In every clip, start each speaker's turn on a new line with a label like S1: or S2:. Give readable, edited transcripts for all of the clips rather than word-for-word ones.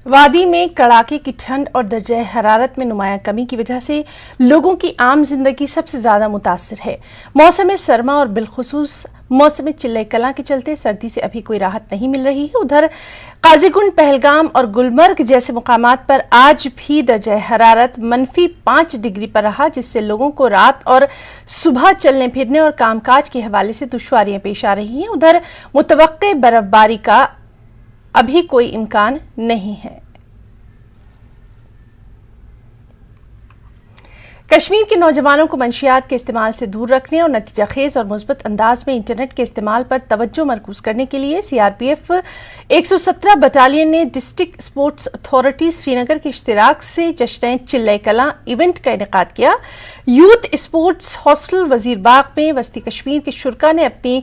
S1: वादी में कड़ाके की ठंड और दर्जे हरारत में नुमायां कमी की वजह से लोगों की आम जिंदगी सबसे ज्यादा मुतासिर है। मौसम सरमा और बिलखुसूस मौसम चिल्ले कलां के चलते सर्दी से अभी कोई राहत नहीं मिल रही है। उधर काजीकुंड, पहलगाम और गुलमर्ग जैसे मुकामात पर आज भी दर्जे हरारत -5 डिग्री पर रहा, जिससे लोगों को रात और सुबह चलने फिरने और कामकाज के हवाले से दुश्वारियां पेश आ रही हैं। उधर मुतवक्के बर्फबारी का अभी कोई इम्कान नहीं है। कश्मीर के नौजवानों को मंशियात के इस्तेमाल से दूर रखने और नतीजा खेज और मुस्बत अंदाज में इंटरनेट के इस्तेमाल पर तवज्जो मरकूज करने के लिए सीआरपीएफ 117 बटालियन ने डिस्ट्रिक्ट स्पोर्ट्स अथॉरिटी श्रीनगर के इश्तिराक से जश्न चिल्ले कलां इवेंट का इनेकाद किया। यूथ स्पोर्ट्स हॉस्टल वजीरबाग में वस्ती कश्मीर के शुरा ने अपनी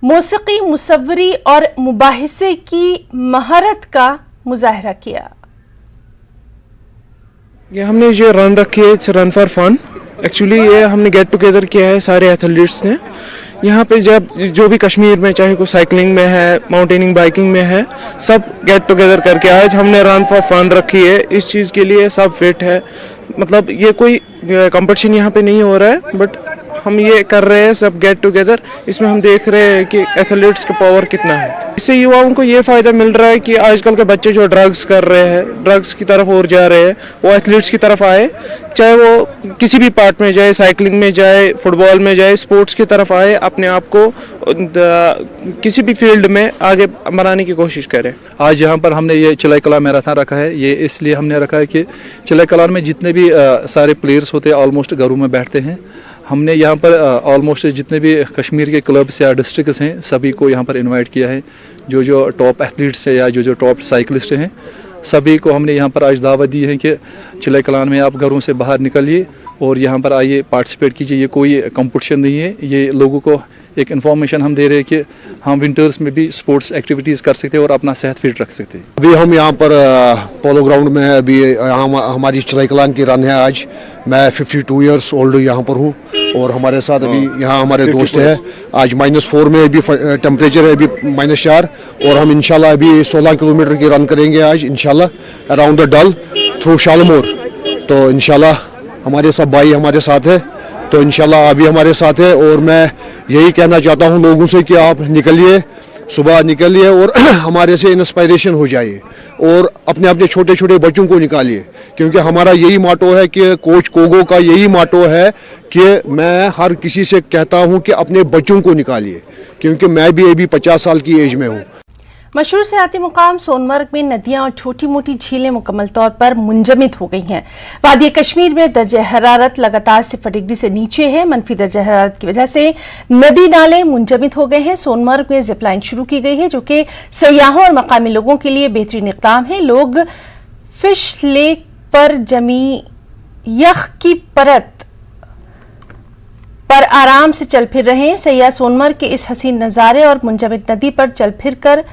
S1: मौसीकी, मुसव्वरी और मुबाहिसे की महारत का मुजाहरा किया।
S2: ये हमने जो रन रखी है, it's run for fun. Actually ये हमने गेट टुगेदर किया है सारे एथलीट्स ने। यहाँ पे जब जो भी कश्मीर में चाहे कोई साइकिलिंग में है, माउंटेनिंग, बाइकिंग में है, सब गेट टुगेदर करके आज हमने रन फॉर फन रखी है। इस चीज़ के लिए सब फिट है। मतलब ये कोई कंपटीशन यहाँ पे नहीं हो रहा है, बट हम ये कर रहे हैं सब गेट टुगेदर। इसमें हम देख रहे हैं कि एथलीट्स का पावर कितना है। इससे युवाओं को ये फ़ायदा मिल रहा है कि आजकल के बच्चे जो ड्रग्स कर रहे हैं, ड्रग्स की तरफ और जा रहे हैं, वो एथलीट्स की तरफ आए, चाहे वो किसी भी पार्ट में जाए, साइकिलिंग में जाए, फुटबॉल में जाए, स्पोर्ट्स की तरफ आए, अपने आप को किसी भी फील्ड में आगे बनाने की कोशिश करें।
S3: आज यहाँ पर हमने ये चिल्ले कलां मैराथन रखा है। ये इसलिए हमने रखा है कि चिल्ले कलां में जितने भी सारे प्लेयर्स होते हैं ऑलमोस्ट घरों में बैठते हैं। हमने यहाँ पर ऑलमोस्ट जितने भी कश्मीर के क्लब्स या डिस्ट्रिक्ट्स हैं सभी को यहाँ पर इनवाइट किया है। जो टॉप एथलीट्स हैं या जो टॉप साइकिलिस्ट हैं सभी को हमने यहाँ पर आज दावत दी है कि चिल्ले कलां में आप घरों से बाहर निकलिए और यहाँ पर आइए, पार्टिसिपेट कीजिए। ये कोई कंपटीशन नहीं है, ये लोगों को एक इन्फॉर्मेशन हम दे रहे हैं कि हम विंटर्स में भी स्पोर्ट्स एक्टिविटीज़ कर सकते हैं और अपना सेहत फिट रख सकते हैं।
S4: अभी हम यहाँ पर पोलो ग्राउंड में है। अभी हमारी चिल्ले कलां की रन है आज। मैं 52 ईयर्स ओल्ड यहाँ पर हूँ और हमारे साथ अभी यहाँ हमारे दोस्त हैं। आज -4 में अभी टेम्परेचर है, अभी -4, और हम इंशाल्लाह अभी 16 किलोमीटर की रन करेंगे आज इंशाल्लाह अराउंड द डल थ्रू शालमोर। तो इंशाल्लाह हमारे सब भाई हमारे साथ है, तो इंशाल्लाह अभी हमारे साथ है। और मैं यही कहना चाहता हूँ लोगों से कि आप निकलिए, सुबह निकलिए और हमारे से इंस्पायरेशन हो जाइए और अपने अपने छोटे छोटे बच्चों को निकालिए, क्योंकि हमारा यही मोटो है कि कोच कोगो का यही मोटो है कि मैं हर किसी से कहता हूँ कि अपने बच्चों को निकालिए, क्योंकि मैं भी अभी 50 साल की एज में हूँ।
S1: मशहूर सियाती मुकाम सोनमर्ग में नदियां और छोटी मोटी झीलें मुकम्मल तौर पर मुंजमद हो गई हैं। वादी कश्मीर में दर्जे हरारत लगातार 0 डिग्री से नीचे है। मनफी दर्जे हरारत की वजह से नदी नाले मुंजमद हो गए हैं। सोनमर्ग में जिपलाइन शुरू की गई है, जो कि सयाहों और मकामी लोगों के लिए बेहतरीन इक़दाम है। लोग फिश लेक पर जमी यख की परत पर आराम से चल फिर रहे हैं। सयाह सोनमर्ग के इस हसीन नज़ारे और मुंजमद नदी पर चल फिर कर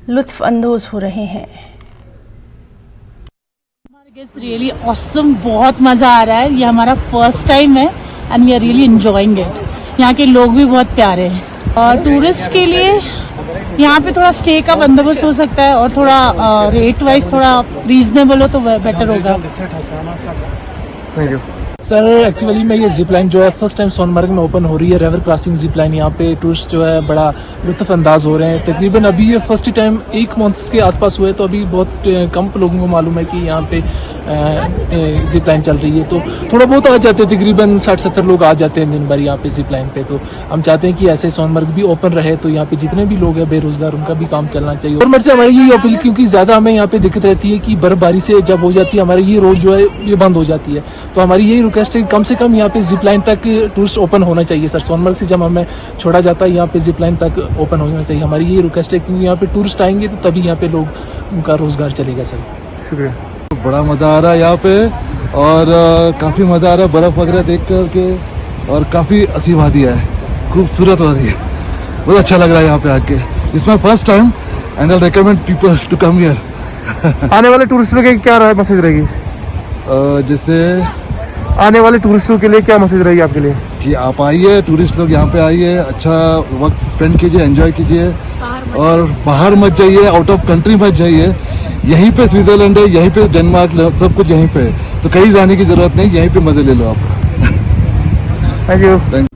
S1: लुत्फ अंदोज हो रहे हैं।
S5: रियली ऑसम, बहुत मजा आ रहा है। ये हमारा फर्स्ट टाइम है and we are really enjoying it. यहाँ के लोग भी बहुत प्यारे हैं और टूरिस्ट के लिए यहाँ पे थोड़ा स्टे का बंदोबस्त हो सकता है और थोड़ा रेट वाइज थोड़ा रीजनेबल हो तो बेटर होगा।
S4: Thank you
S6: sir. एक्चुअली में ये जिप लाइन जो है फर्स्ट टाइम सोनमर्ग में ओपन हो रही है, रिवर क्रॉसिंग जिप लाइन। यहाँ पे टूरिस्ट जो है बड़ा लुत्फ अंदाज हो रहे हैं। तकरीबन अभी ये फर्स्ट टाइम 1 मंथ के आसपास हुए, तो अभी बहुत कम लोगों को मालूम है कि यहाँ पे जिप लाइन चल रही है। तो थोड़ा बहुत आ जाते हैं, तकरीबन 60-70 लोग आ जाते हैं दिन भर यहाँ पे जिप लाइन पे। तो हम चाहते हैं कि ऐसे सोनमर्ग भी ओपन रहे, तो यहाँ पे जितने भी लोग हैं बेरोजगार उनका भी काम चलना चाहिए। गवर्नमेंट से हमारी यही अपील, क्योंकि ज़्यादा हमें यहाँ पे दिक्कत रहती है कि बर्फबारी से जब हो जाती है हमारी ये रोड जो है ये बंद हो जाती है। तो हमारी यही रिक्वेस्ट है कम से कम यहाँ पे जिप लाइन तक टूरिस्ट ओपन होना चाहिए सर। सोनमर्ग से जब हमें छोड़ा जाता है यहाँ पे जिप लाइन तक ओपन होना चाहिए। हमारी यही रिक्वेस्ट है, क्योंकि यहाँ पे टूरिस्ट आएंगे तो तभी यहाँ पे लोग उनका रोजगार चलेगा सर। शुक्रिया।
S7: बड़ा मज़ा आ रहा है यहाँ पे और काफ़ी मज़ा आ रहा है बर्फ़ वगैरह देख कर के, और काफ़ी अच्छी वादी है, खूबसूरत वादी है, बहुत अच्छा लग रहा है यहाँ पे आके। It's my first time and I recommend people to come here.
S2: आने वाले टूरिस्टों के क्या मैसेज रहेगी?
S7: जैसे
S2: आने वाले टूरिस्टों के लिए क्या मैसेज रहेगी आपके लिए?
S7: कि आप आइए, टूरिस्ट लोग यहाँ पे आइए, अच्छा वक्त स्पेंड कीजिए, एंजॉय कीजिए और बाहर मत जाइए, आउट ऑफ कंट्री मत जाइए। यहीं पे स्विट्जरलैंड है, यहीं पे डेनमार्क, सब कुछ यहीं पे है, तो कहीं जाने की जरूरत नहीं, यहीं पे मजे ले लो आप।
S2: Thank you.
S7: थैंक